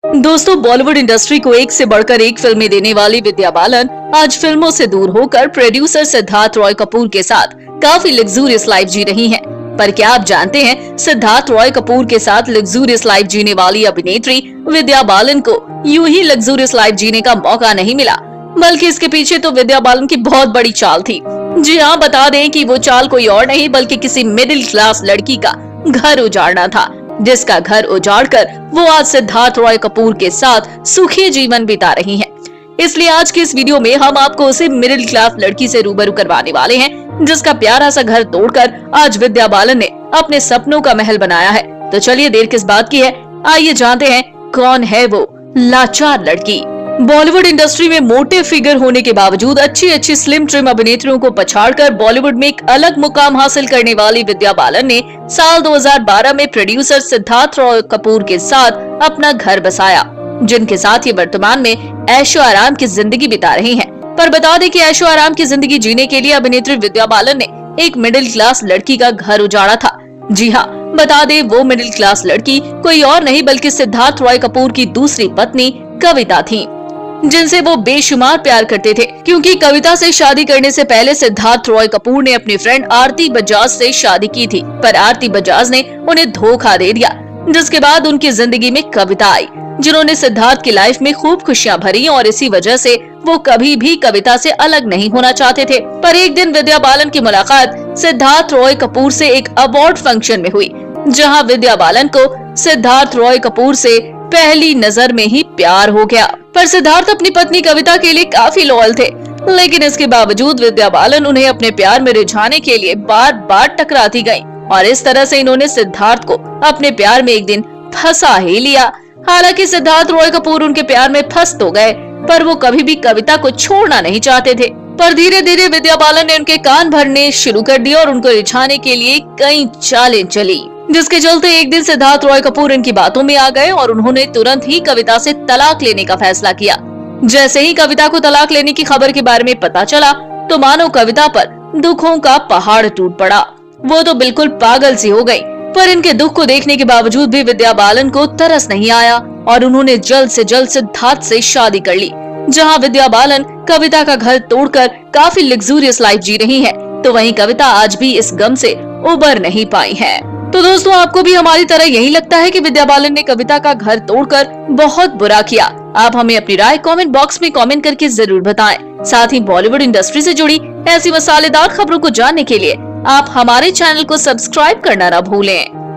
दोस्तों, बॉलीवुड इंडस्ट्री को एक से बढ़कर एक फिल्में देने वाली विद्या बालन आज फिल्मों से दूर होकर प्रोड्यूसर सिद्धार्थ रॉय कपूर के साथ काफी लग्जूरियस लाइफ जी रही हैं। पर क्या आप जानते हैं, सिद्धार्थ रॉय कपूर के साथ लग्जूरियस लाइफ जीने वाली अभिनेत्री विद्या बालन को यूं ही लग्जूरियस लाइफ जीने का मौका नहीं मिला, बल्कि इसके पीछे तो विद्या बालन की बहुत बड़ी चाल थी। जी हाँ, बता दें कि वो चाल कोई और नहीं बल्कि किसी मिडिल क्लास लड़की का घर उजाड़ना था, जिसका घर उजाड़कर वो आज सिद्धार्थ रॉय कपूर के साथ सुखी जीवन बिता रही हैं। इसलिए आज की इस वीडियो में हम आपको उसी मिडिल क्लास लड़की से रूबरू करवाने वाले हैं, जिसका प्यारा सा घर तोड़कर आज विद्या बालन ने अपने सपनों का महल बनाया है। तो चलिए देर किस बात की है, आइए जानते हैं कौन है वो लाचार लड़की। बॉलीवुड इंडस्ट्री में मोटे फिगर होने के बावजूद अच्छी स्लिम ट्रिम अभिनेत्रियों को पछाड़कर बॉलीवुड में एक अलग मुकाम हासिल करने वाली विद्या बालन ने साल 2012 में प्रोड्यूसर सिद्धार्थ रॉय कपूर के साथ अपना घर बसाया, जिनके साथ ये वर्तमान में ऐशो आराम की जिंदगी बिता रही हैं। पर बता दें कि ऐशो आराम की जिंदगी जीने के लिए अभिनेत्री विद्या बालन ने एक मिडिल क्लास लड़की का घर उजाड़ा था। जी हाँ, बता दें वो मिडिल क्लास लड़की कोई और नहीं बल्कि सिद्धार्थ रॉय कपूर की दूसरी पत्नी कविता थी, जिनसे वो बेशुमार प्यार करते थे। क्योंकि कविता से शादी करने से पहले सिद्धार्थ रॉय कपूर ने अपनी फ्रेंड आरती बजाज से शादी की थी, पर आरती बजाज ने उन्हें धोखा दे दिया, जिसके बाद उनकी जिंदगी में कविता आई, जिन्होंने सिद्धार्थ की लाइफ में खूब खुशियां भरी और इसी वजह से वो कभी भी कविता से अलग नहीं होना चाहते थे। पर एक दिन विद्या बालन की मुलाकात सिद्धार्थ रॉय कपूर से एक अवार्ड फंक्शन में हुई, जहाँ विद्या बालन को सिद्धार्थ रॉय कपूर से पहली नजर में ही प्यार हो गया। पर सिद्धार्थ अपनी पत्नी कविता के लिए काफी लॉयल थे, लेकिन इसके बावजूद विद्या बालन उन्हें अपने प्यार में रिझाने के लिए बार बार टकराती गयी और इस तरह से इन्होंने सिद्धार्थ को अपने प्यार में एक दिन फंसा ही लिया। हालांकि सिद्धार्थ रॉय कपूर उनके प्यार में फंस तो गए, पर वो कभी भी कविता को छोड़ना नहीं चाहते थे। पर धीरे धीरे विद्या बालन ने उनके कान भरने शुरू कर दिए और उनको रिझाने के लिए कई चालें चली, जिसके चलते एक दिन सिद्धार्थ रॉय कपूर इनकी बातों में आ गए और उन्होंने तुरंत ही कविता से तलाक लेने का फैसला किया। जैसे ही कविता को तलाक लेने की खबर के बारे में पता चला तो मानो कविता पर दुखों का पहाड़ टूट पड़ा। वो तो बिल्कुल पागल सी हो गई। पर इनके दुख को देखने के बावजूद भी विद्या बालन को तरस नहीं आया और उन्होंने जल्द से जल्द सिद्धार्थ से शादी कर ली, जहाँ विद्या बालन कविता का घर तोड़कर काफी लग्जूरियस लाइफ जी रही है, तो वहीं कविता आज भी इस गम से उबर नहीं पाई है। तो दोस्तों, आपको भी हमारी तरह यही लगता है कि विद्या बालन ने कविता का घर तोड़कर बहुत बुरा किया? आप हमें अपनी राय कमेंट बॉक्स में कमेंट करके जरूर बताएं। साथ ही बॉलीवुड इंडस्ट्री से जुड़ी ऐसी मसालेदार खबरों को जानने के लिए आप हमारे चैनल को सब्सक्राइब करना न भूलें।